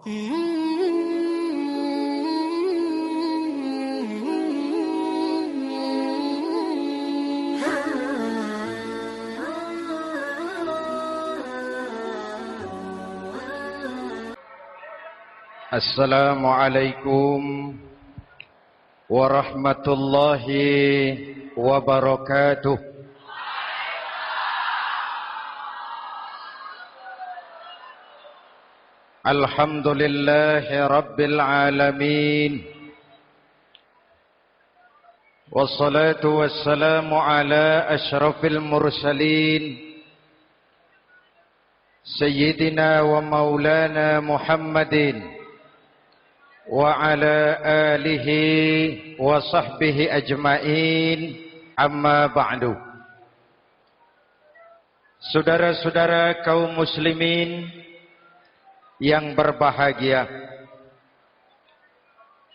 Assalamualaikum warahmatullahi wabarakatuh. Alhamdulillahi rabbil alamin. Wassalatu wassalamu ala asyrafil mursalin Sayyidina wa maulana Muhammadin wa ala alihi wa sahbihi ajmain, amma ba'du. Saudara-saudara kaum muslimin yang berbahagia,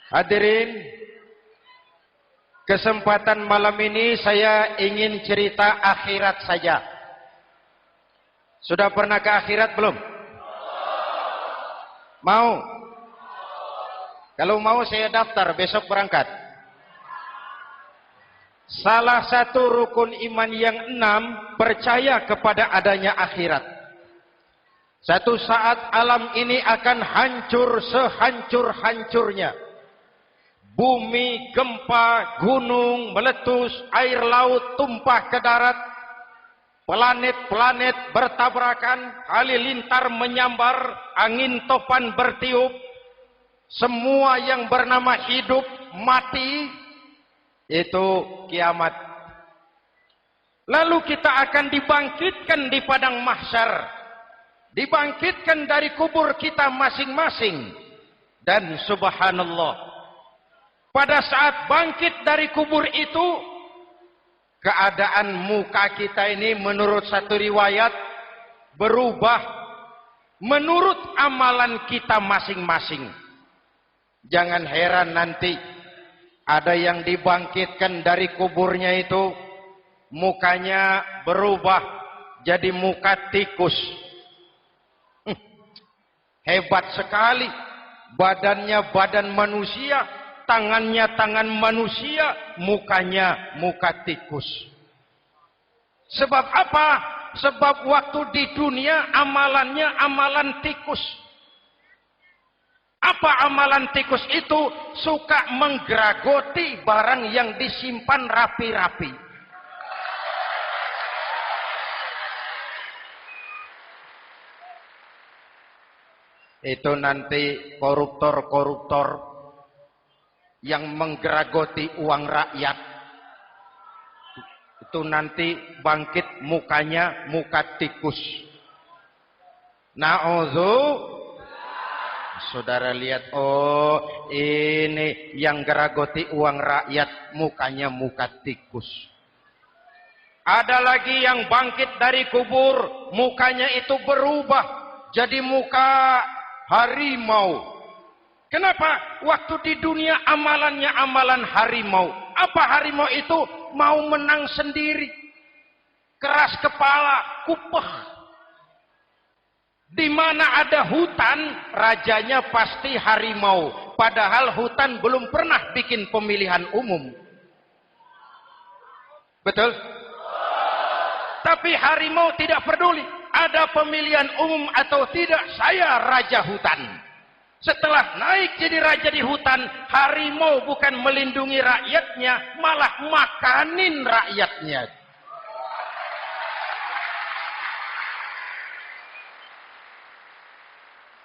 hadirin, kesempatan malam ini saya ingin cerita akhirat saja. Sudah pernah ke akhirat belum? Mau? Kalau mau saya daftar, besok berangkat. Salah satu rukun iman yang 6, percaya kepada adanya akhirat. Satu saat alam ini akan hancur sehancur-hancurnya. Bumi, gempa, gunung, meletus, air laut tumpah ke darat. Planet-planet bertabrakan, halilintar menyambar, angin topan bertiup. Semua yang bernama hidup, mati, itu kiamat. Lalu kita akan dibangkitkan di padang mahsyar, dibangkitkan dari kubur kita masing-masing. Dan subhanallah, pada saat bangkit dari kubur itu, keadaan muka kita ini menurut satu riwayat berubah menurut amalan kita masing-masing. Jangan heran nanti ada yang dibangkitkan dari kuburnya itu mukanya berubah jadi muka tikus. Hebat sekali, badannya badan manusia, tangannya tangan manusia, mukanya muka tikus. Sebab apa? Sebab waktu di dunia amalannya amalan tikus. Apa amalan tikus itu? Suka menggeragoti barang yang disimpan rapi-rapi. Itu nanti koruptor-koruptor yang menggeragoti uang rakyat. Itu nanti bangkit mukanya muka tikus. Na'udzu. Saudara lihat, oh ini yang geragoti uang rakyat mukanya muka tikus. Ada lagi yang bangkit dari kubur, mukanya itu berubah jadi muka harimau. Kenapa? Waktu di dunia amalannya amalan harimau. Apa harimau itu? Mau menang sendiri, keras kepala, kupeh. Di mana ada hutan, rajanya pasti harimau. Padahal hutan belum pernah bikin pemilihan umum. Betul? Tapi harimau tidak peduli. Ada pemilihan umum atau tidak, saya raja hutan. Setelah naik jadi raja di hutan, harimau bukan melindungi rakyatnya, malah makanin rakyatnya.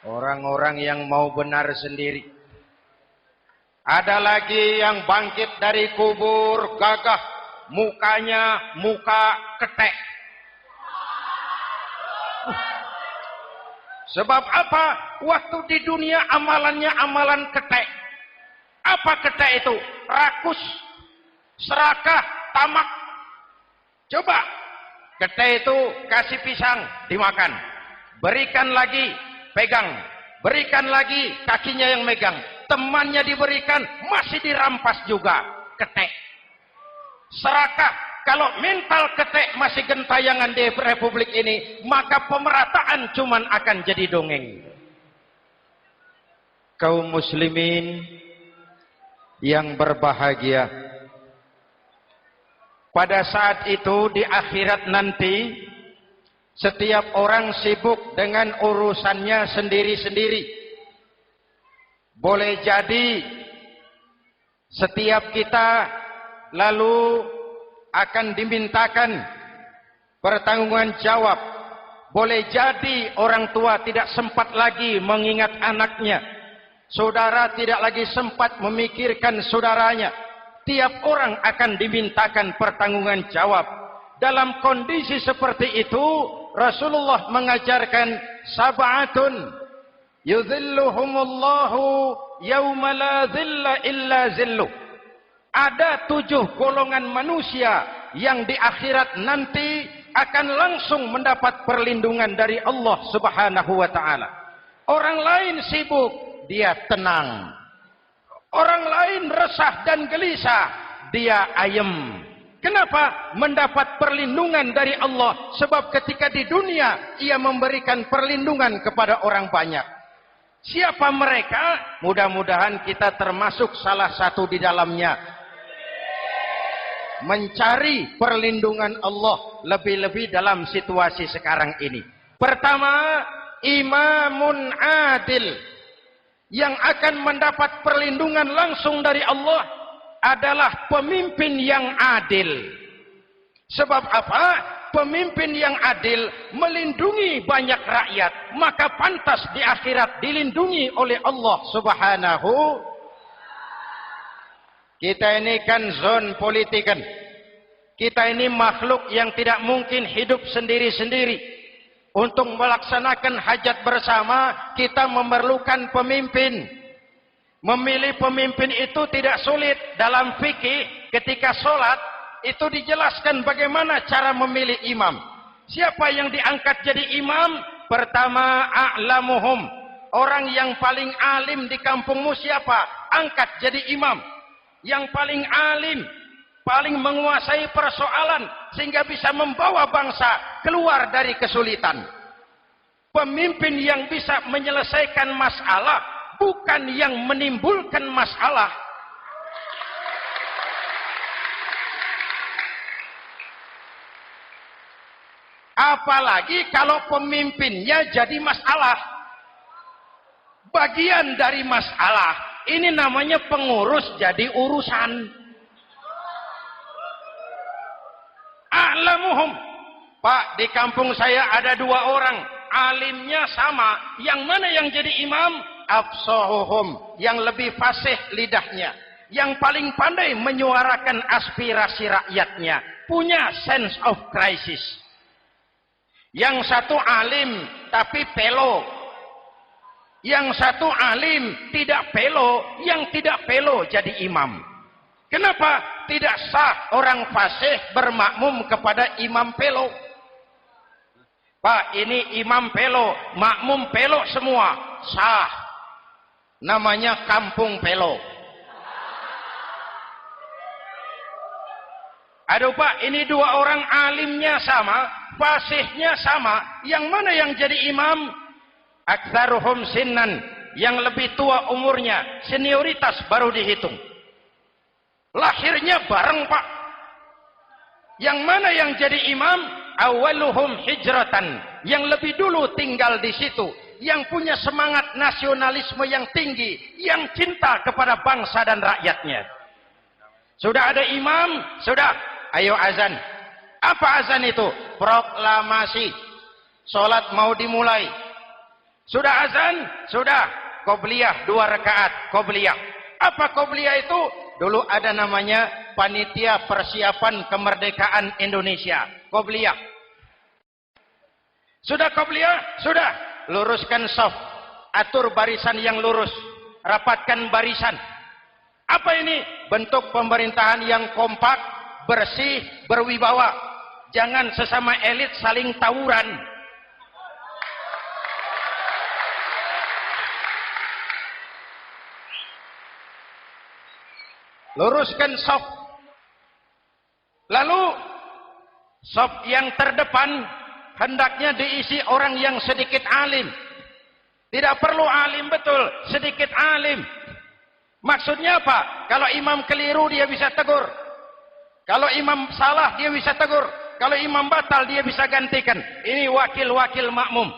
Orang-orang yang mau benar sendiri. Ada lagi yang bangkit dari kubur, gagah, mukanya muka ketek. Sebab apa? Waktu di dunia amalannya amalan ketek. Apa ketek itu? Rakus, serakah, tamak. Coba, ketek itu kasih pisang, dimakan. Berikan lagi, pegang, berikan lagi, kakinya yang megang, temannya diberikan, masih dirampas juga, ketek. Serakah, kalau mental ketek masih gentayangan di republik ini, maka pemerataan cuman akan jadi dongeng. kaum muslimin yang berbahagia. Pada saat itu di akhirat nanti, setiap orang sibuk dengan urusannya sendiri-sendiri. Boleh jadi setiap kita lalu akan dimintakan pertanggungjawaban jawab. Boleh jadi orang tua tidak sempat lagi mengingat anaknya. Saudara tidak lagi sempat memikirkan saudaranya. Tiap orang akan dimintakan pertanggungjawaban jawab. Dalam kondisi seperti itu, Rasulullah mengajarkan sab'atun yudhilluhumullahu yawma la dhilla illa zilluh. Ada 7 golongan manusia yang di akhirat nanti akan langsung mendapat perlindungan dari Allah Subhanahu wa taala. Orang lain sibuk, dia tenang. Orang lain resah dan gelisah, dia ayem. Kenapa? Mendapat perlindungan dari Allah. Sebab ketika di dunia, ia memberikan perlindungan kepada orang banyak. Siapa mereka? Mudah-mudahan kita termasuk salah satu di dalamnya. Mencari perlindungan Allah lebih-lebih dalam situasi sekarang ini. Pertama, imamun adil. Yang akan mendapat perlindungan langsung dari Allah adalah pemimpin yang adil. Sebab apa? Pemimpin yang adil melindungi banyak rakyat, maka pantas di akhirat dilindungi oleh Allah Subhanahu. Kita ini kan zon politikan. Kita ini makhluk yang tidak mungkin hidup sendiri-sendiri. Untuk melaksanakan hajat bersama, kita memerlukan pemimpin. Memilih pemimpin itu tidak sulit. Dalam fikih, ketika sholat, itu dijelaskan bagaimana cara memilih imam. Siapa yang diangkat jadi imam? Pertama, a'lamuhum. Orang yang paling alim di kampungmu siapa? Angkat jadi imam. Yang paling alim, paling menguasai persoalan, sehingga bisa membawa bangsa keluar dari kesulitan. Pemimpin yang bisa menyelesaikan masalah, bukan yang menimbulkan masalah. Apalagi kalau pemimpinnya jadi masalah. Bagian dari masalah. Ini namanya pengurus jadi urusan. A'lamuhum. Pak, di kampung saya ada 2 orang. Alimnya sama. Yang mana yang jadi imam? Afsahuhum. Yang lebih fasih lidahnya. Yang paling pandai menyuarakan aspirasi rakyatnya. Punya sense of crisis. Yang satu alim tapi pelo. Yang satu alim tidak pelo. Yang tidak pelo jadi imam. Kenapa? Tidak sah orang fasih bermakmum kepada imam pelo. Pak, ini imam pelo, makmum pelo semua. Sah. Namanya kampung pelo. Aduh Pak, ini 2 orang alimnya sama, fasihnya sama. Yang mana yang jadi imam? Aktsaruhum sinnan. Yang lebih tua umurnya, senioritas baru dihitung. Lahirnya bareng Pak. Yang mana yang jadi imam? Awaluhum hijratan. Yang lebih dulu tinggal di situ. Yang punya semangat nasionalisme yang tinggi. Yang cinta kepada bangsa dan rakyatnya. Sudah ada imam? Sudah. Ayo azan. Apa azan itu? Proklamasi. Sholat mau dimulai. Sudah azan? Sudah. Qobliyah 2 rakaat. Qobliyah. Apa qobliyah itu? Dulu ada namanya Panitia Persiapan Kemerdekaan Indonesia. Qobliyah. Sudah qobliyah? Sudah. Luruskan shaf. Atur barisan yang lurus. Rapatkan barisan. Apa ini? Bentuk pemerintahan yang kompak, bersih, berwibawa. Jangan sesama elit saling tawuran. Luruskan shaf. Lalu shaf yang terdepan hendaknya diisi orang yang sedikit alim. Tidak perlu alim betul, sedikit alim. Maksudnya apa? Kalau imam keliru dia bisa tegur. Kalau imam salah dia bisa tegur. Kalau imam batal dia bisa gantikan. Ini wakil-wakil makmum.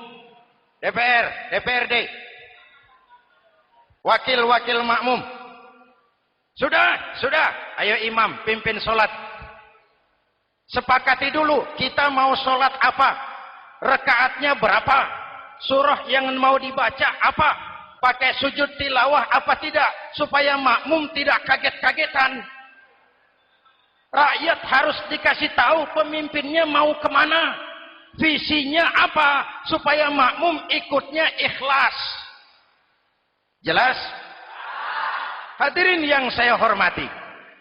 DPR, DPRD. Wakil-wakil makmum. Sudah. Ayo imam, pimpin sholat. Sepakati dulu, kita mau sholat apa? Rakaatnya berapa? Surah yang mau dibaca apa? Pakai sujud tilawah apa tidak? Supaya makmum tidak kaget-kagetan. Rakyat harus dikasih tahu pemimpinnya mau kemana. Visinya apa? Supaya makmum ikutnya ikhlas. Jelas? Hadirin yang saya hormati,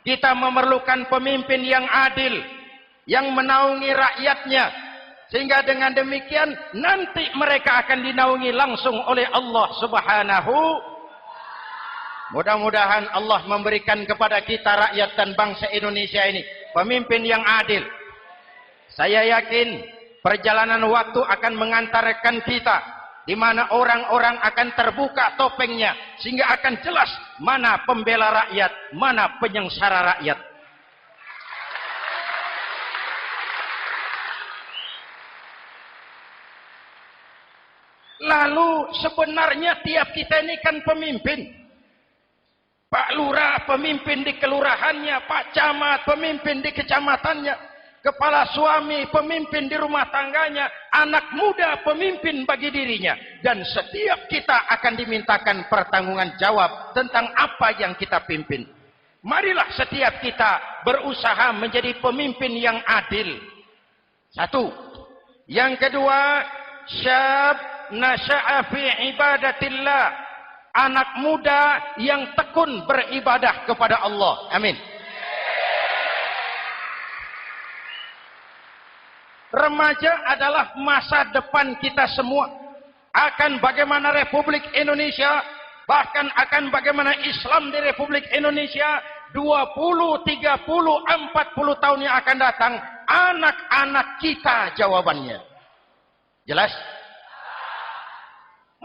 kita memerlukan pemimpin yang adil, yang menaungi rakyatnya, sehingga dengan demikian nanti mereka akan dinaungi langsung oleh Allah Subhanahu. Mudah-mudahan Allah memberikan kepada kita rakyat dan bangsa Indonesia ini pemimpin yang adil. Saya yakin perjalanan waktu akan mengantarkan kita di mana orang-orang akan terbuka topengnya sehingga akan jelas mana pembela rakyat, mana penyengsara rakyat. Lalu sebenarnya tiap kita ini kan pemimpin. Pak Lurah pemimpin di kelurahannya, Pak Camat pemimpin di kecamatannya, kepala suami pemimpin di rumah tangganya, anak muda pemimpin bagi dirinya. Dan setiap kita akan dimintakan pertanggungan jawab tentang apa yang kita pimpin. Marilah setiap kita berusaha menjadi pemimpin yang adil. Satu. Yang kedua, syab nasya'a fi ibadatillah. Anak muda yang tekun beribadah kepada Allah. Amin. Remaja adalah masa depan kita semua. Akan bagaimana Republik Indonesia, bahkan akan bagaimana Islam di Republik Indonesia 20, 30, 40 tahun yang akan datang, anak-anak kita jawabannya. Jelas?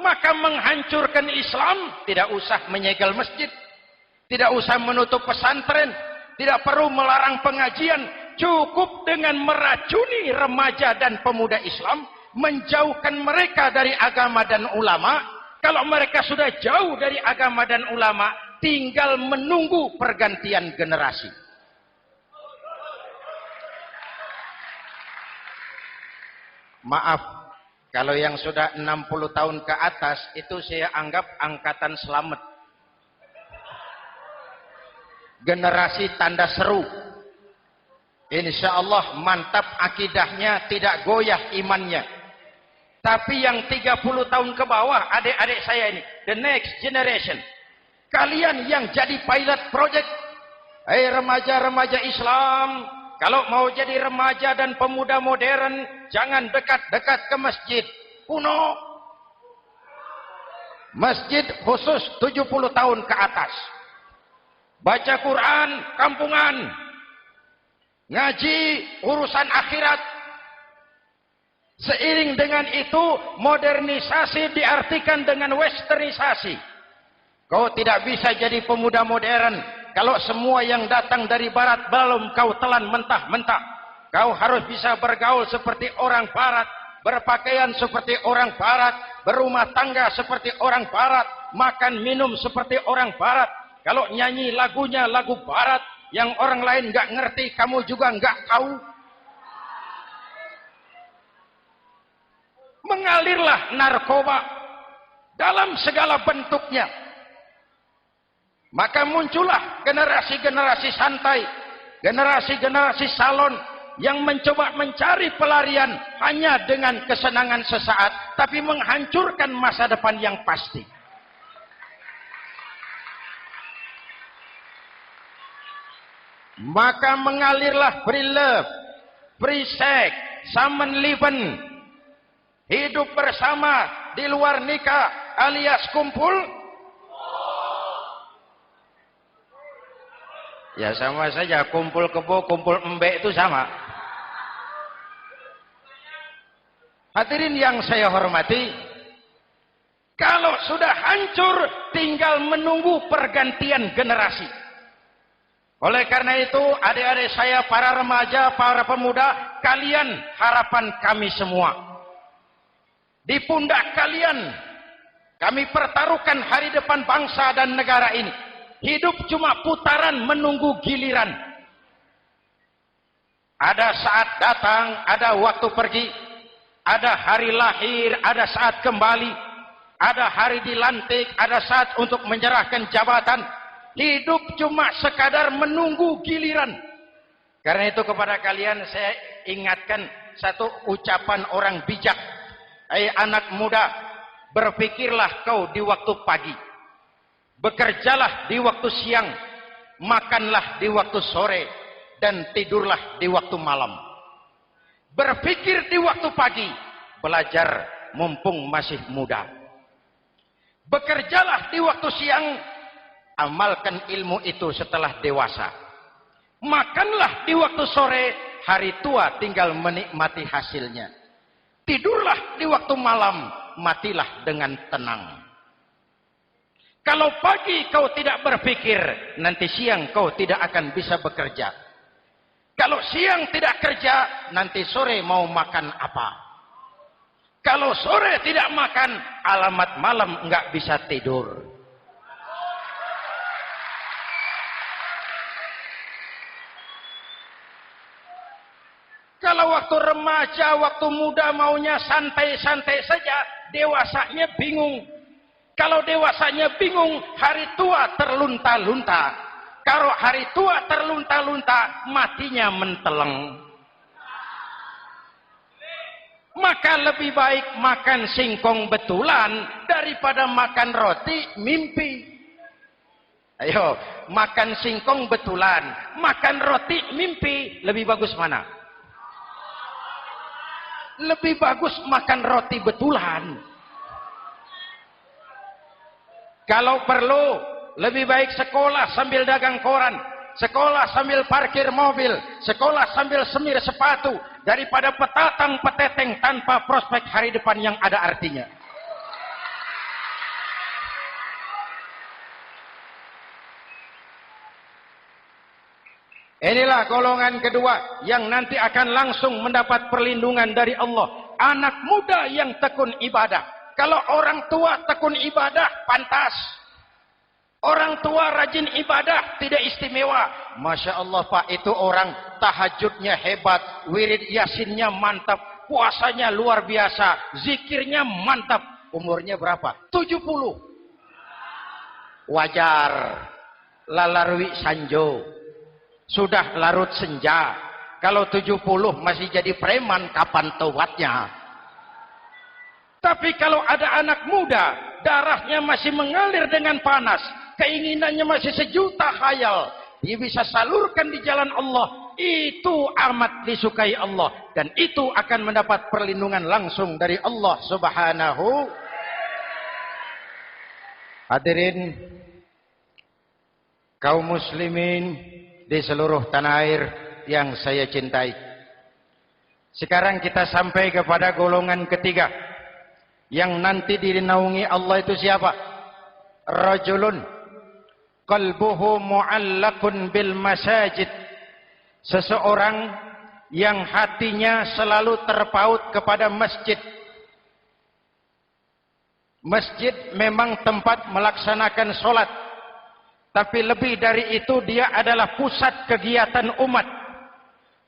Maka menghancurkan Islam tidak usah menyegel masjid, tidak usah menutup pesantren, tidak perlu melarang pengajian, cukup dengan meracuni remaja dan pemuda Islam, menjauhkan mereka dari agama dan ulama. Kalau mereka sudah jauh dari agama dan ulama, tinggal menunggu pergantian generasi. Maaf, kalau yang sudah 60 tahun ke atas, itu saya anggap angkatan selamat. Generasi tanda seru. Insya Allah mantap akidahnya, tidak goyah imannya. Tapi yang 30 tahun ke bawah, adik-adik saya ini, the next generation. Kalian yang jadi pilot project. Hei remaja-remaja Islam, kalau mau jadi remaja dan pemuda modern, jangan dekat-dekat ke masjid kuno. Masjid khusus 70 tahun ke atas. Baca Quran kampungan. Ngaji urusan akhirat. Seiring dengan itu, modernisasi diartikan dengan westernisasi. Kau tidak bisa jadi pemuda modern kalau semua yang datang dari barat belum kau telan mentah-mentah. Kau harus bisa bergaul seperti orang barat, berpakaian seperti orang barat, berumah tangga seperti orang barat, makan minum seperti orang barat. Kalau nyanyi lagunya lagu barat yang orang lain nggak ngerti, kamu juga nggak tahu. Mengalirlah narkoba dalam segala bentuknya. Maka muncullah generasi-generasi santai, generasi-generasi salon yang mencoba mencari pelarian hanya dengan kesenangan sesaat, tapi menghancurkan masa depan yang pasti. Maka mengalirlah free love, free sex, Samenleben, hidup bersama di luar nikah alias kumpul. Ya sama saja, kumpul kebo, kumpul embek itu sama. Hadirin yang saya hormati, kalau sudah hancur, tinggal menunggu pergantian generasi. Oleh karena itu, adik-adik saya, para remaja, para pemuda, kalian harapan kami semua. Di pundak kalian, kami pertaruhkan hari depan bangsa dan negara ini. Hidup cuma putaran menunggu giliran. Ada saat datang, ada waktu pergi. Ada hari lahir, ada saat kembali. Ada hari dilantik, ada saat untuk menyerahkan jabatan. Hidup cuma sekadar menunggu giliran. Karena itu kepada kalian saya ingatkan satu ucapan orang bijak. Hai anak muda, berpikirlah kau di waktu pagi. Bekerjalah di waktu siang. Makanlah di waktu sore. Dan tidurlah di waktu malam. Berpikir di waktu pagi. Belajar mumpung masih muda. Bekerjalah di waktu siang. Amalkan ilmu itu setelah dewasa. Makanlah di waktu sore. Hari tua tinggal menikmati hasilnya. Tidurlah di waktu malam. Matilah dengan tenang. Kalau pagi kau tidak berpikir, nanti siang kau tidak akan bisa bekerja. Kalau siang tidak kerja, nanti sore mau makan apa? Kalau sore tidak makan, alamat malam enggak bisa tidur. Kalau waktu remaja, waktu muda maunya santai-santai saja, dewasanya bingung. Kalau dewasanya bingung, hari tua terlunta-lunta. Kalau hari tua terlunta-lunta, matinya menteleng. Maka lebih baik makan singkong betulan daripada makan roti mimpi. Ayo, makan singkong betulan, makan roti mimpi, lebih bagus mana? Lebih bagus makan roti betulan. Kalau perlu, lebih baik sekolah sambil dagang koran, sekolah sambil parkir mobil, sekolah sambil semir sepatu, daripada petatang peteteng tanpa prospek hari depan yang ada artinya. Inilah golongan kedua yang nanti akan langsung mendapat perlindungan dari Allah. Anak muda yang tekun ibadah. Kalau orang tua tekun ibadah, pantas. Orang tua rajin ibadah, tidak istimewa. Masya Allah Pak, itu orang tahajudnya hebat, wirid yasinnya mantap, puasanya luar biasa, zikirnya mantap. Umurnya berapa? 70. Wajar. Lalarwi sanjo. Sudah larut senja. Kalau 70 masih jadi preman, kapan tobatnya? Tapi kalau ada anak muda, darahnya masih mengalir dengan panas, keinginannya masih sejuta khayal, dia bisa salurkan di jalan Allah, itu amat disukai Allah, dan itu akan mendapat perlindungan langsung dari Allah Subhanahu. Hadirin kaum muslimin di seluruh tanah air yang saya cintai. Sekarang kita sampai kepada golongan ketiga. Yang nanti dinaungi Allah itu siapa? Rajulun qalbuhu mu'allaqun bil masajid. Seseorang yang hatinya selalu terpaut kepada masjid. Masjid memang tempat melaksanakan sholat. Tapi lebih dari itu, dia adalah pusat kegiatan umat.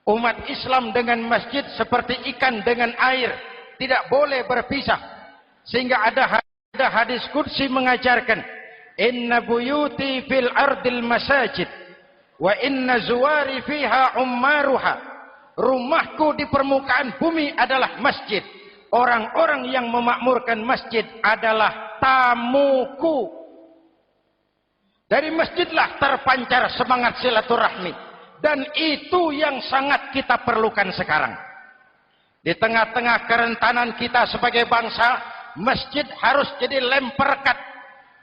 Umat Islam dengan masjid seperti ikan dengan air. Tidak boleh berpisah. Sehingga ada hadis qudsi mengajarkan, inna buyuti fil ardil masajid wa inna zuwari fiha ummaruha. Rumahku di permukaan bumi adalah masjid. Orang-orang yang memakmurkan masjid adalah tamuku. Dari masjidlah terpancar semangat silaturahmi. Dan itu yang sangat kita perlukan sekarang. Di tengah-tengah kerentanan kita sebagai bangsa, masjid harus jadi lem perekat.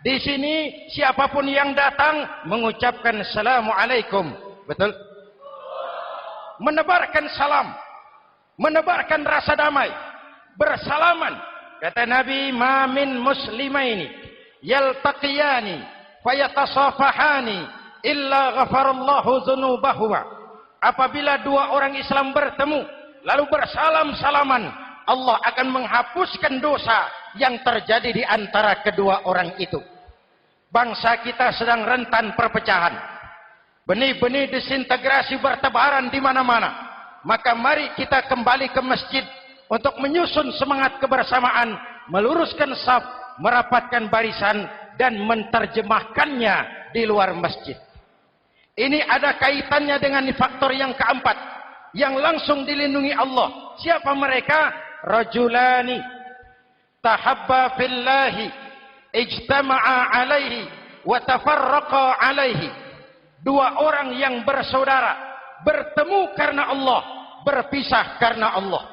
Di sini siapapun yang datang mengucapkan assalamualaikum. Betul? Menebarkan salam, menebarkan rasa damai, bersalaman. Kata Nabi, "Ma min muslimaini yaltaqiyani fayatasafahani illa ghafarallahu dzunubahuma. Apabila dua orang Islam bertemu lalu bersalam-salaman, Allah akan menghapuskan dosa yang terjadi di antara kedua orang itu. Bangsa kita sedang rentan perpecahan. Benih-benih disintegrasi bertebaran di mana-mana. Maka mari kita kembali ke masjid untuk menyusun semangat kebersamaan, meluruskan saf, merapatkan barisan, dan menerjemahkannya di luar masjid. Ini ada kaitannya dengan faktor yang keempat, yang langsung dilindungi Allah. Siapa mereka? Rajulani tahabba fillahi ijtama'a alaihi wa tafarraqa alaihi. Dua orang yang bersaudara, bertemu karena Allah, berpisah karena Allah.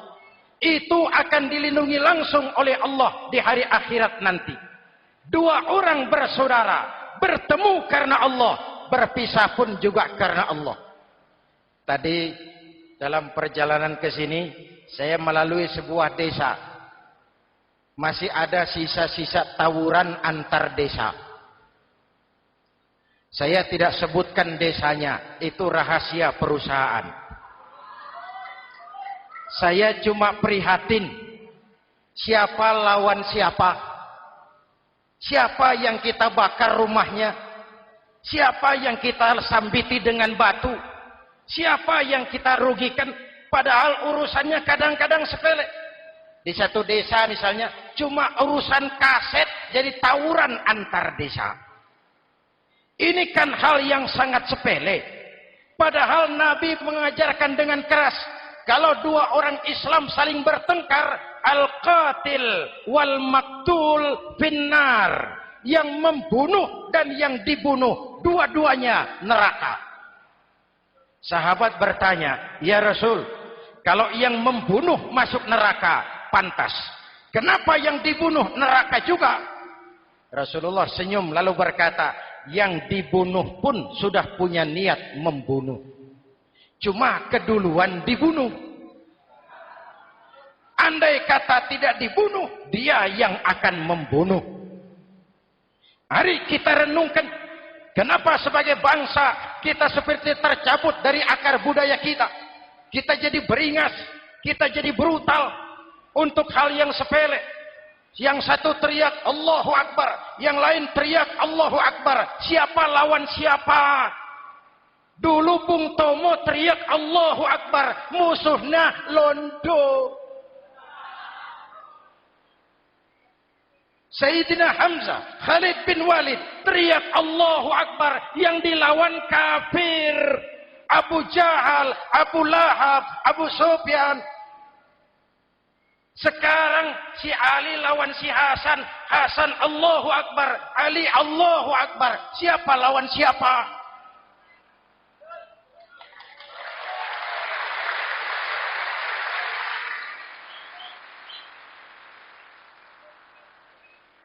Itu akan dilindungi langsung oleh Allah di hari akhirat nanti. Dua orang bersaudara, bertemu karena Allah, berpisah pun juga karena Allah. Tadi dalam perjalanan ke sini, saya melalui sebuah desa. Masih ada sisa-sisa tawuran antar desa. Saya tidak sebutkan desanya, itu rahasia perusahaan. Saya cuma prihatin, siapa lawan siapa? Siapa yang kita bakar rumahnya? Siapa yang kita sambiti dengan batu? Siapa yang kita rugikan? Padahal urusannya kadang-kadang sepele. Di satu desa misalnya, cuma urusan kaset jadi tawuran antar desa. Ini kan hal yang sangat sepele. Padahal Nabi mengajarkan dengan keras, kalau dua orang Islam saling bertengkar, al-qatil wal maktul finnar. Yang membunuh dan yang dibunuh, dua-duanya neraka. Sahabat bertanya, ya Rasul, kalau yang membunuh masuk neraka, pantas. Kenapa yang dibunuh neraka juga? Rasulullah senyum lalu berkata, yang dibunuh pun sudah punya niat membunuh. Cuma keduluan dibunuh. Andai kata tidak dibunuh, dia yang akan membunuh. Mari kita renungkan, kenapa sebagai bangsa kita seperti tercabut dari akar budaya kita. Kita jadi beringas, kita jadi brutal untuk hal yang sepele. Yang satu teriak Allahu Akbar, yang lain teriak Allahu Akbar. Siapa lawan siapa? Dulu Bung Tomo teriak Allahu Akbar, musuhnya londo. Sayyidina Hamzah, Khalid bin Walid teriak Allahu Akbar, yang dilawan kafir. Abu Jahal, Abu Lahab, Abu Sufyan. Sekarang si Ali lawan si Hasan, Hasan Allahu Akbar, Ali Allahu Akbar. Siapa lawan siapa?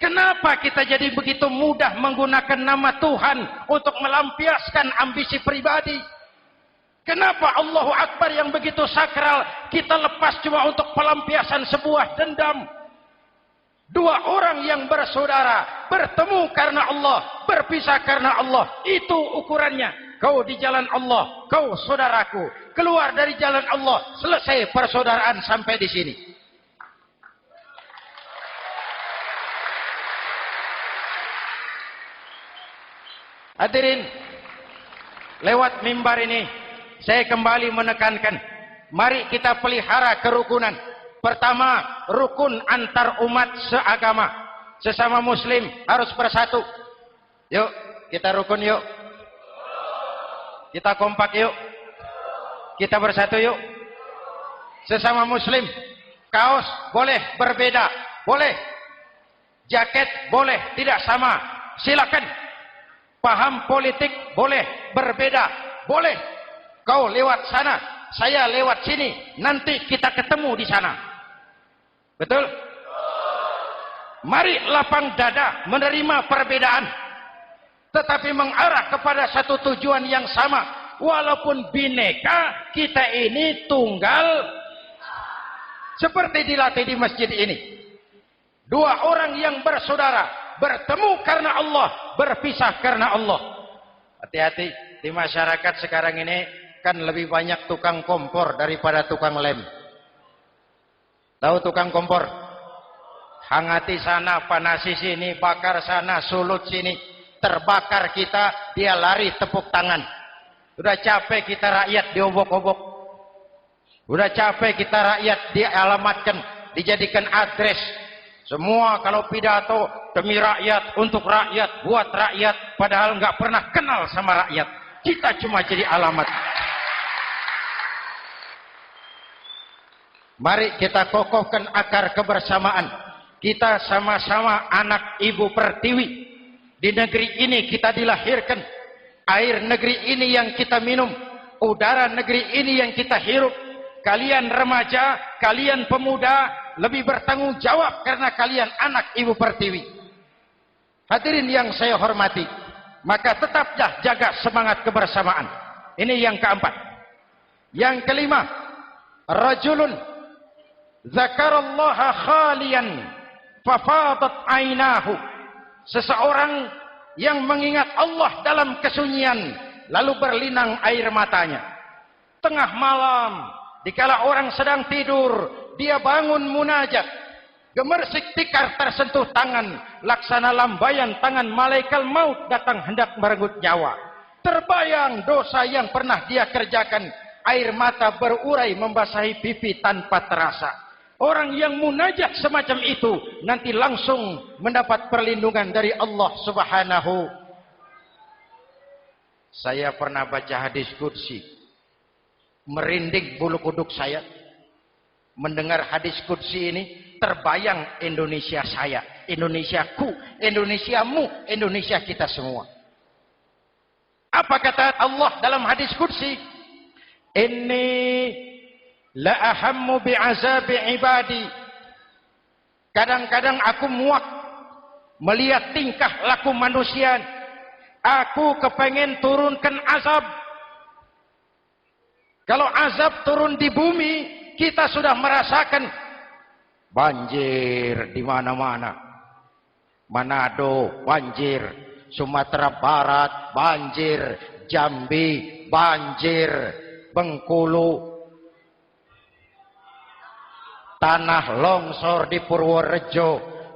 Kenapa kita jadi begitu mudah menggunakan nama Tuhan untuk melampiaskan ambisi pribadi? Kenapa Allahu Akbar yang begitu sakral kita lepas cuma untuk pelampiasan sebuah dendam? Dua orang yang bersaudara bertemu karena Allah, berpisah karena Allah. Itu ukurannya. Kau di jalan Allah, kau saudaraku. Keluar dari jalan Allah, selesai persaudaraan sampai di sini. Hadirin, lewat mimbar ini saya kembali menekankan, mari kita pelihara kerukunan. Pertama, rukun antar umat seagama. Sesama muslim harus bersatu. Yuk, kita rukun yuk. Kita kompak yuk. Kita bersatu yuk. Sesama muslim, kaos boleh berbeda, boleh. Jaket boleh tidak sama, silakan. Paham politik boleh berbeda, boleh. Kau lewat sana, saya lewat sini, nanti kita ketemu di sana. Betul? Mari lapang dada menerima perbedaan, tetapi mengarah kepada satu tujuan yang sama. Walaupun bineka, kita ini tunggal. Seperti dilatih di masjid ini. Dua orang yang bersaudara, bertemu karena Allah, berpisah karena Allah. Hati-hati, di masyarakat sekarang ini kan lebih banyak tukang kompor daripada tukang lem. Tahu tukang kompor? Hangati sana, panasi sini, bakar sana, sulut sini. Terbakar kita, dia lari tepuk tangan. Udah capek kita rakyat diobok-obok. Udah capek kita rakyat dialamatkan, dijadikan address. Semua kalau pidato demi rakyat, untuk rakyat, buat rakyat, padahal nggak pernah kenal sama rakyat. Kita cuma jadi alamat. Mari kita kokohkan akar kebersamaan. Kita sama-sama anak Ibu Pertiwi. Di negeri ini kita dilahirkan. Air negeri ini yang kita minum. Udara negeri ini yang kita hirup. Kalian remaja, kalian pemuda, lebih bertanggung jawab karena kalian anak Ibu Pertiwi. Hadirin yang saya hormati, maka tetaplah jaga semangat kebersamaan. Ini yang keempat. Yang kelima, rajulun zakarallaha khalian fafadat ainahu. Seseorang yang mengingat Allah dalam kesunyian lalu berlinang air matanya. Tengah malam, dikala orang sedang tidur, dia bangun munajat. Gemersik tikar tersentuh tangan, laksana lambaian tangan malaikat maut datang hendak merenggut nyawa. Terbayang dosa yang pernah dia kerjakan, air mata berurai membasahi pipi tanpa terasa. Orang yang munajat semacam itu nanti langsung mendapat perlindungan dari Allah Subhanahu. Saya pernah baca hadis qudsi, merinding bulu kuduk saya. Mendengar hadis qudsi ini, terbayang Indonesia saya, Indonesiaku, Indonesiamu, Indonesia kita semua. Apa kata Allah dalam hadis qudsi? Inni la ahammu bi'azabi ibadi. Kadang-kadang aku muak melihat tingkah laku manusia. Aku kepengen turunkan azab. Kalau azab turun di bumi, kita sudah merasakan banjir di mana-mana. Manado banjir, Sumatera Barat banjir, Jambi banjir, Bengkulu, tanah longsor di Purworejo,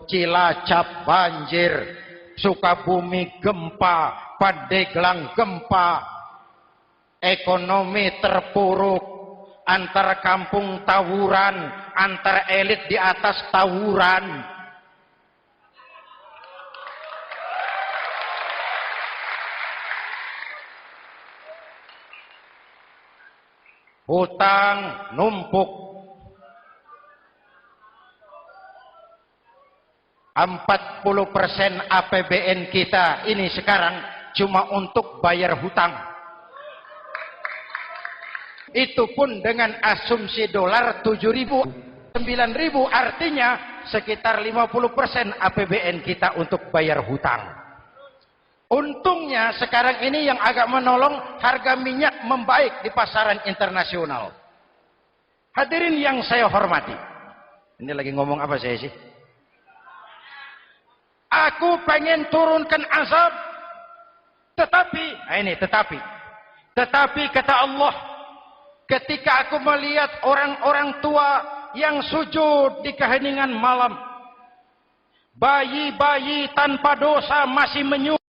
Cilacap banjir, Sukabumi gempa, Pandeglang gempa, ekonomi terpuruk, antar kampung tawuran, antar elit di atas tawuran. Hutang numpuk. 40% APBN kita ini sekarang cuma untuk bayar hutang. Itu pun dengan asumsi dolar 7.000, 9.000, artinya sekitar 50% APBN kita untuk bayar hutang. Untungnya sekarang ini yang agak menolong, harga minyak membaik di pasaran internasional. Hadirin yang saya hormati. Ini lagi ngomong apa saya sih? Aku pengen turunkan azab. Tetapi kata Allah, ketika aku melihat orang-orang tua yang sujud di keheningan malam, bayi-bayi tanpa dosa masih menyujud.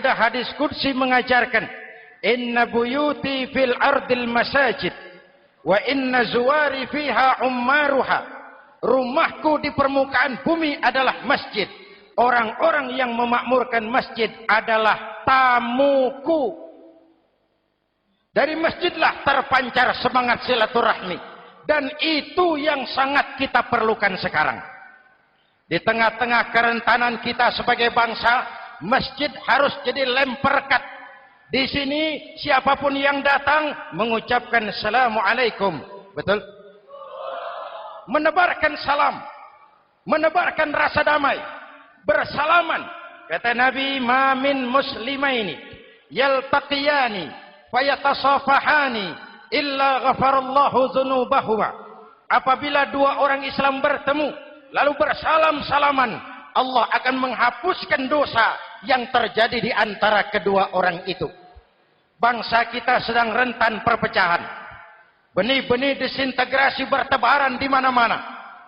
Ada hadis qudsi mengajarkan, inna buyuti fil ardil masajid wa inna zuwari fiha ummaruha. Rumahku di permukaan bumi adalah masjid. Orang-orang yang memakmurkan masjid adalah tamuku. Dari masjidlah terpancar semangat silaturahmi. Dan itu yang sangat kita perlukan sekarang. Di tengah-tengah kerentanan kita sebagai bangsa, masjid harus jadi lem perekat. Di sini siapapun yang datang mengucapkan assalamualaikum. Betul? Menebarkan salam, menebarkan rasa damai, bersalaman. Kata Nabi, ma min muslimaini yaltaqiyani fayatasafahani illa ghafarallahu dzunubahuma. Apabila dua orang Islam bertemu, lalu bersalam-salaman, Allah akan menghapuskan dosa yang terjadi di antara kedua orang itu. Bangsa kita sedang rentan perpecahan. Benih-benih disintegrasi bertebaran di mana-mana.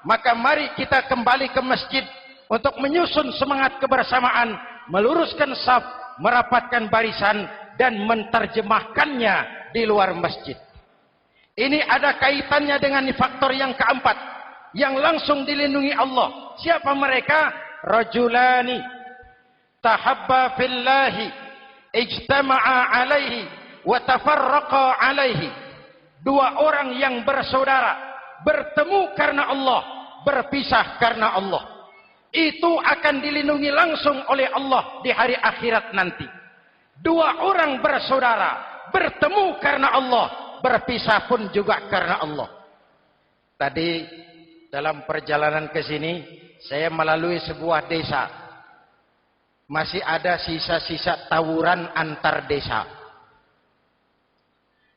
Maka mari kita kembali ke masjid untuk menyusun semangat kebersamaan, meluruskan saf, merapatkan barisan, dan menerjemahkannya di luar masjid. Ini ada kaitannya dengan faktor yang keempat, yang langsung dilindungi Allah. Siapa mereka? Rajulani tahabba fillahi ijtama'a alaihi wa tafarraqa alaihi. Dua orang yang bersaudara, bertemu karena Allah, berpisah karena Allah. Itu akan dilindungi langsung oleh Allah di hari akhirat nanti. Dua orang bersaudara, bertemu karena Allah, berpisah pun juga karena Allah. Tadi dalam perjalanan ke sini, saya melalui sebuah desa. Masih ada sisa-sisa tawuran antar desa.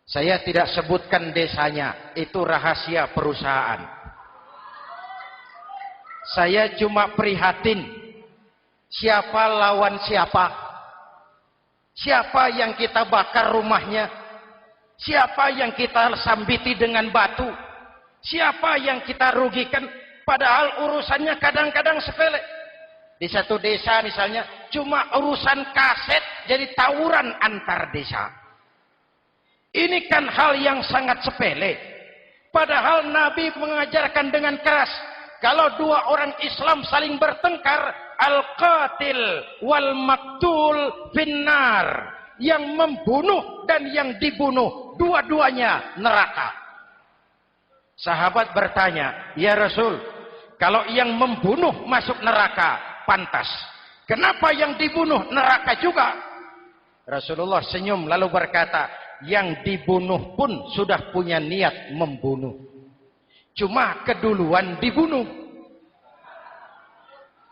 Saya tidak sebutkan desanya, itu rahasia perusahaan. Saya cuma prihatin, siapa lawan siapa? Siapa yang kita bakar rumahnya? Siapa yang kita sambiti dengan batu? Siapa yang kita rugikan? Padahal urusannya kadang-kadang sepele. Di satu desa misalnya, cuma urusan kaset jadi tawuran antar desa. Ini kan hal yang sangat sepele. Padahal Nabi mengajarkan dengan keras, kalau dua orang Islam saling bertengkar, al-qatil wal maktul finnar. Yang membunuh dan yang dibunuh, dua-duanya neraka. Sahabat bertanya, ya Rasul, kalau yang membunuh masuk neraka, pantas. Kenapa yang dibunuh neraka juga? Rasulullah senyum lalu berkata, yang dibunuh pun sudah punya niat membunuh. Cuma keduluan dibunuh.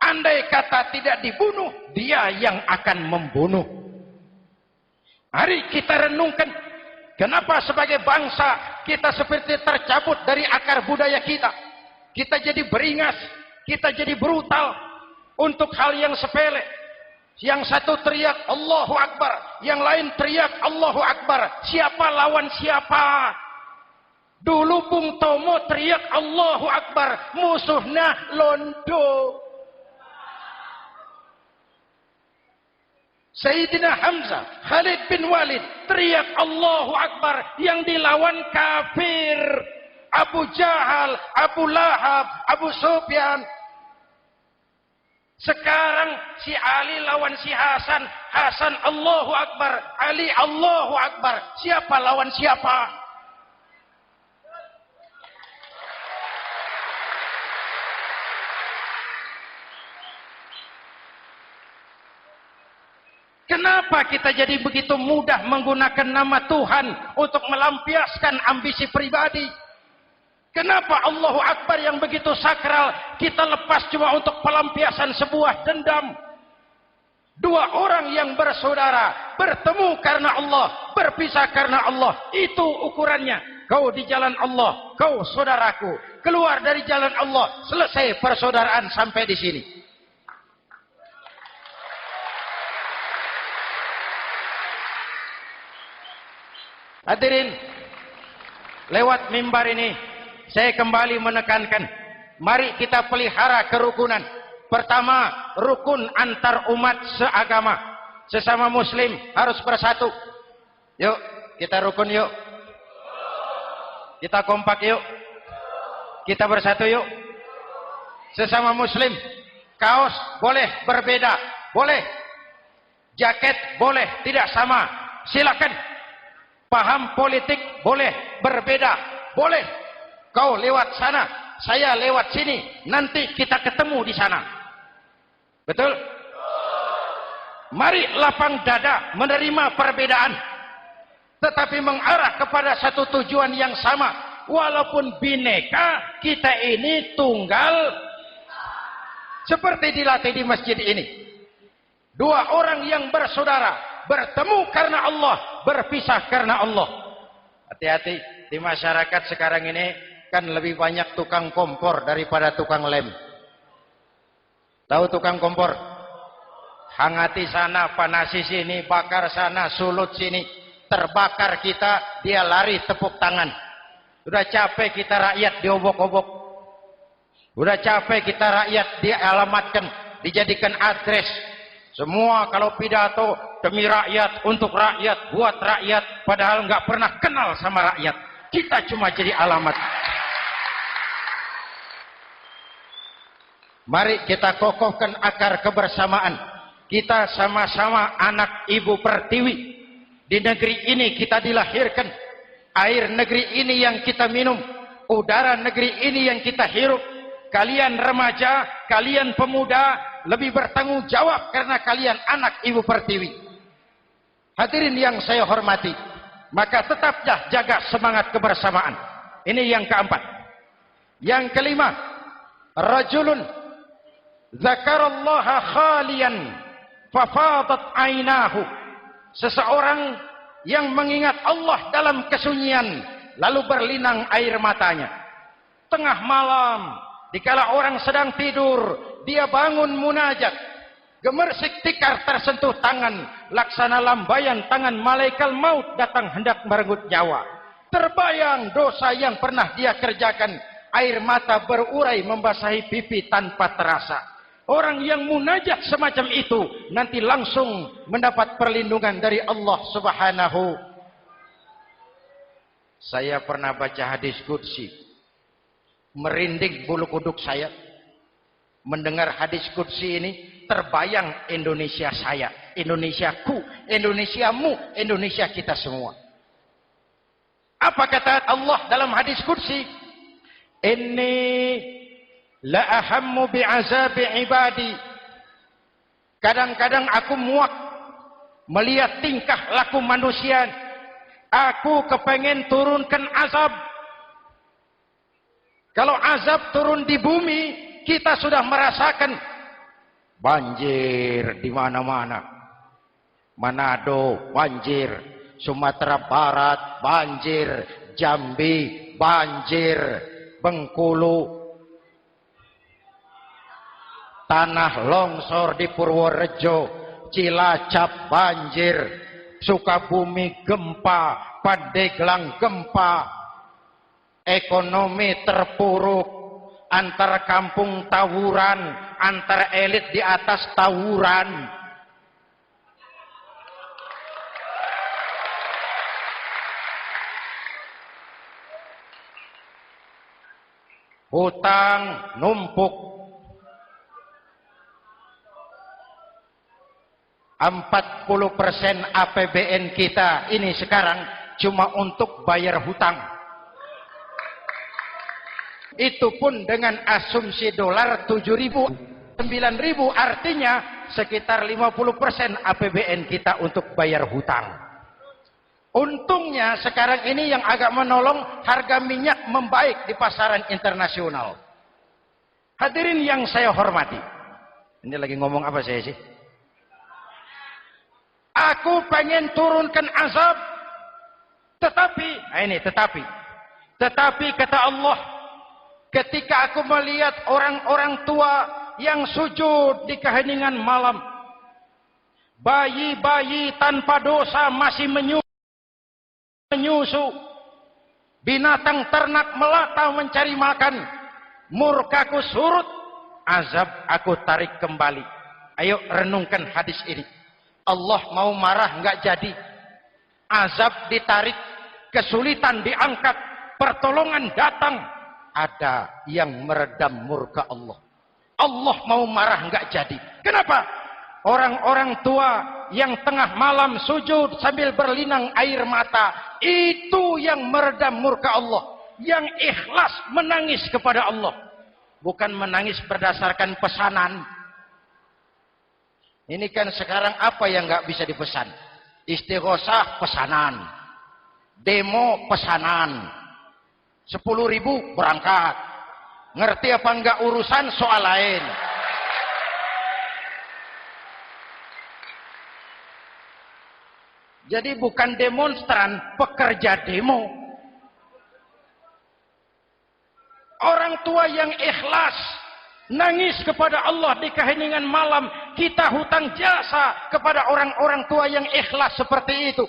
Andai kata tidak dibunuh, dia yang akan membunuh. Mari kita renungkan, kenapa sebagai bangsa kita seperti tercabut dari akar budaya kita. Kita jadi beringas, kita jadi brutal untuk hal yang sepele. Yang satu teriak Allahu Akbar, yang lain teriak Allahu Akbar. Siapa lawan siapa? Dulu Bung Tomo teriak Allahu Akbar, musuhnya londo. Sayyidina Hamzah, Khalid bin Walid teriak Allahu Akbar, yang dilawan kafir. Abu Jahal, Abu Lahab, Abu Sufyan. Sekarang si Ali lawan si Hasan, Hasan Allahu Akbar, Ali Allahu Akbar. Siapa lawan siapa? Kenapa kita jadi begitu mudah menggunakan nama Tuhan untuk melampiaskan ambisi pribadi? Kenapa Allahu Akbar yang begitu sakral kita lepas cuma untuk pelampiasan sebuah dendam? Dua orang yang bersaudara bertemu karena Allah, berpisah karena Allah. Itu ukurannya. Kau di jalan Allah, kau saudaraku. Keluar dari jalan Allah, selesai persaudaraan sampai di sini. Hadirin, lewat mimbar ini saya kembali menekankan, mari kita pelihara kerukunan. Pertama, rukun antar umat seagama. Sesama muslim harus bersatu. Yuk, kita rukun yuk. Kita kompak yuk. Kita bersatu yuk. Sesama muslim, kaos boleh berbeda, boleh. Jaket boleh tidak sama, silakan. Paham politik boleh berbeda, boleh. Kau lewat sana, saya lewat sini, nanti kita ketemu di sana. Betul? Mari lapang dada menerima perbedaan, tetapi mengarah kepada satu tujuan yang sama. Walaupun bineka, kita ini tunggal. Seperti dilatih di masjid ini. Dua orang yang bersaudara bertemu karena Allah, berpisah karena Allah. Hati-hati, di masyarakat sekarang ini kan lebih banyak tukang kompor daripada tukang lem. Tahu tukang kompor? Hangati sana, panasi sini, bakar sana, sulut sini. Terbakar kita, dia lari tepuk tangan. Udah capek kita rakyat diobok-obok. Udah capek kita rakyat dialamatkan, dijadikan address. Semua kalau pidato demi rakyat, untuk rakyat, buat rakyat, padahal nggak pernah kenal sama rakyat. Kita cuma jadi alamat. Mari kita kokohkan akar kebersamaan. Kita sama-sama anak Ibu Pertiwi. Di negeri ini kita dilahirkan. Air negeri ini yang kita minum. Udara negeri ini yang kita hirup. Kalian remaja, kalian pemuda, lebih bertanggung jawab karena kalian anak Ibu Pertiwi. Hadirin yang saya hormati, maka tetaplah jaga semangat kebersamaan. Ini yang keempat. Yang kelima, rajulun zakarallaha khalian fafadat ainahu. Seseorang yang mengingat Allah dalam kesunyian lalu berlinang air matanya. Tengah malam, dikala orang sedang tidur, dia bangun munajat. Gemersik tikar tersentuh tangan, laksana lambaian tangan malaikat maut datang hendak merenggut nyawa. Terbayang dosa yang pernah dia kerjakan, air mata berurai membasahi pipi tanpa terasa. Orang yang munajat semacam itu nanti langsung mendapat perlindungan dari Allah Subhanahu. Saya pernah baca hadis qudsi, merinding bulu kuduk saya. Mendengar hadis qudsi ini, terbayang Indonesia saya, Indonesiaku, Indonesiamu, Indonesia kita semua. Apa kata Allah dalam hadis qudsi? Inni la ahammu bi'azabi ibadi. Kadang-kadang aku muak melihat tingkah laku manusia. Aku kepengen turunkan azab. Kalau azab turun di bumi, kita sudah merasakan banjir di mana-mana. Manado banjir, Sumatera Barat banjir, Jambi banjir, Bengkulu, tanah longsor di Purworejo, Cilacap banjir, Sukabumi gempa, Pandeglang gempa, ekonomi terpuruk, antar kampung tawuran, antar elit di atas tawuran. Hutang numpuk. 40% APBN kita ini sekarang cuma untuk bayar hutang. Itu pun dengan asumsi dolar 7.000, 9.000, artinya sekitar 50% APBN kita untuk bayar hutang. Untungnya sekarang ini yang agak menolong, harga minyak membaik di pasaran internasional. Hadirin yang saya hormati, ini lagi ngomong apa saya sih? Aku pengen turunkan azab, tetapi kata Allah, ketika aku melihat orang-orang tua yang sujud di keheningan malam, bayi-bayi tanpa dosa masih menyusu, binatang ternak melata mencari makan, murkaku surut, azab aku tarik kembali. Ayo renungkan hadis ini. Allah mau marah nggak jadi, azab ditarik, kesulitan diangkat, pertolongan datang, ada yang meredam murka Allah. Allah mau marah nggak jadi. Kenapa? Orang-orang tua yang tengah malam sujud sambil berlinang air mata, itu yang meredam murka Allah. Yang ikhlas menangis kepada Allah, bukan menangis berdasarkan pesanan. Ini kan sekarang apa yang nggak bisa dipesan? Istighosah pesanan, demo pesanan, 10.000 berangkat. Ngerti apa enggak urusan soal lain. Jadi bukan demonstran, pekerja demo. Orang tua yang ikhlas nangis kepada Allah di keheningan malam, kita hutang jasa kepada orang-orang tua yang ikhlas seperti itu.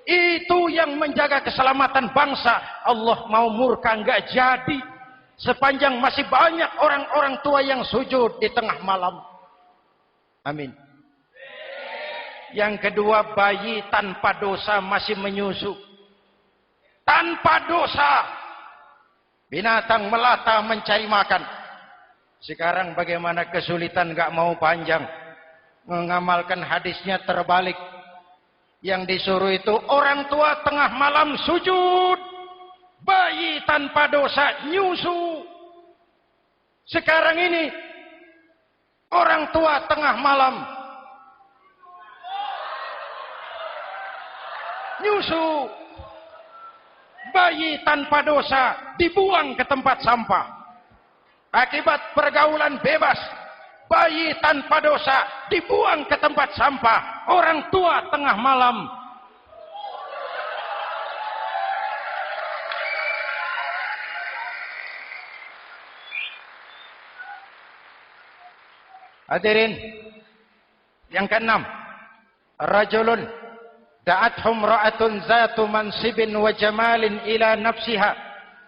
Itu yang menjaga keselamatan bangsa. Allah mau murka enggak jadi, sepanjang masih banyak orang-orang tua yang sujud di tengah malam. Amin. Yang kedua, bayi tanpa dosa masih menyusu. Tanpa dosa. Binatang melata mencari makan. Sekarang bagaimana kesulitan, gak mau panjang. Mengamalkan hadisnya terbalik. Yang disuruh itu orang tua tengah malam sujud. Bayi tanpa dosa nyusu. Sekarang ini orang tua tengah malam nyusu. Bayi tanpa dosa dibuang ke tempat sampah. Akibat pergaulan bebas, bayi tanpa dosa dibuang ke tempat sampah. Orang tua tengah malam hadirin. Yang keenam, rajulun da'athum ra'atun zatu mansibin wa jamalin ila nafsiha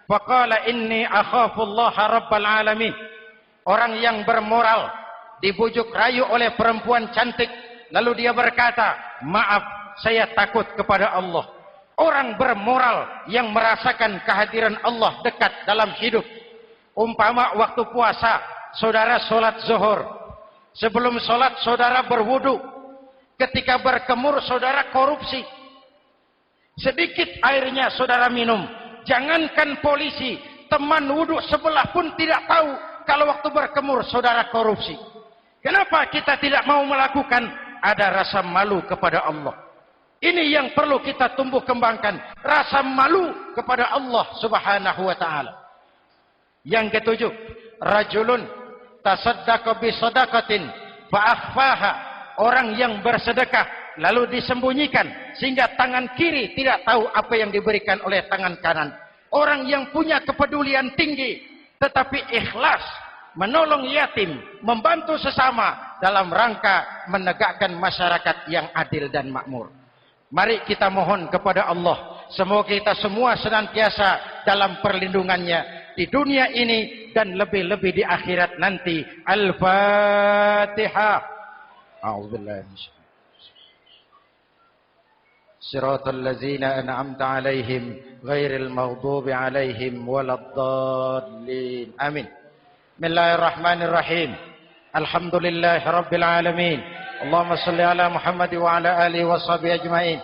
faqala inni akhafu Allah rabbal alamin. Orang yang bermoral dibujuk rayu oleh perempuan cantik, lalu dia berkata, maaf, saya takut kepada Allah. Orang bermoral yang merasakan kehadiran Allah dekat dalam hidup. Umpama waktu puasa, saudara sholat zuhur. Sebelum sholat saudara berwudu. Ketika berkemur saudara korupsi. Sedikit airnya saudara minum. Jangankan polisi, teman wudu sebelah pun tidak tahu kalau waktu berkemur saudara korupsi. Kenapa kita tidak mau melakukan? Ada rasa malu kepada Allah. Ini yang perlu kita tumbuh kembangkan. Rasa malu kepada Allah subhanahu wa ta'ala. Yang ketujuh, rajulun tasaddaqa bi sadaqatin fa akhfaha. Orang yang bersedekah lalu disembunyikan sehingga tangan kiri tidak tahu apa yang diberikan oleh tangan kanan. Orang yang punya kepedulian tinggi tetapi ikhlas menolong yatim, membantu sesama dalam rangka menegakkan masyarakat yang adil dan makmur. Mari kita mohon kepada Allah, semoga kita semua senantiasa dalam perlindungannya di dunia ini dan lebih-lebih di akhirat nanti. Al-Fatihah. A'udzubillahi Siratal ladzina an'amta 'alaihim ghairil maghdubi 'alaihim waladdallin. Amin. Bismillahirrahmanirrahim. Alhamdulillahi rabbil alamin. Allahumma shalli ala Muhammad wa ala alihi wa sahbihi ajmain.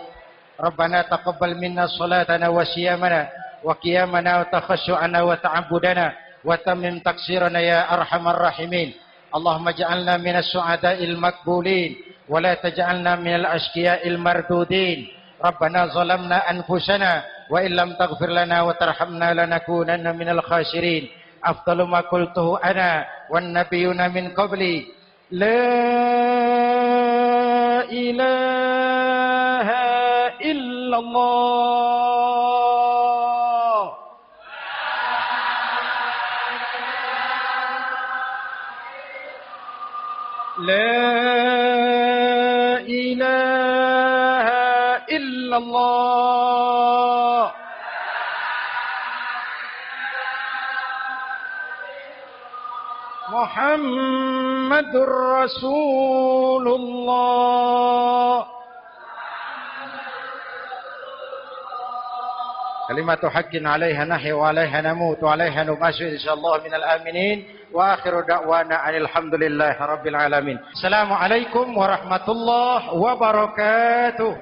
Rabbana taqabbal minna salatana wa siyamana wa qiyamana wa takhashu'ana wa ta'abbudana wa tammim taqsirana ya arhamar rahimin. Allahumma ja'alna minas su'ada'il makbulin wa la taj'alna minal ashqiya'il mardudin. Rabbana zalamna anfusana wa illam taghfir lana wa tarhamna lanakunanna minal khasirin. Afdalu ma qultuhu ana wan nabiyyuna min qabli la ilaha illallah. La ilaha illallah. Muhammadur Rasulullah. Kalimatu haqqin 'alaiha nahya wa 'alaiha namut wa 'alaiha nubashu insyaallah minal aminin wa akhiru da'wana alhamdulillahi rabbil alamin. Assalamualaikum warahmatullahi wabarakatuh.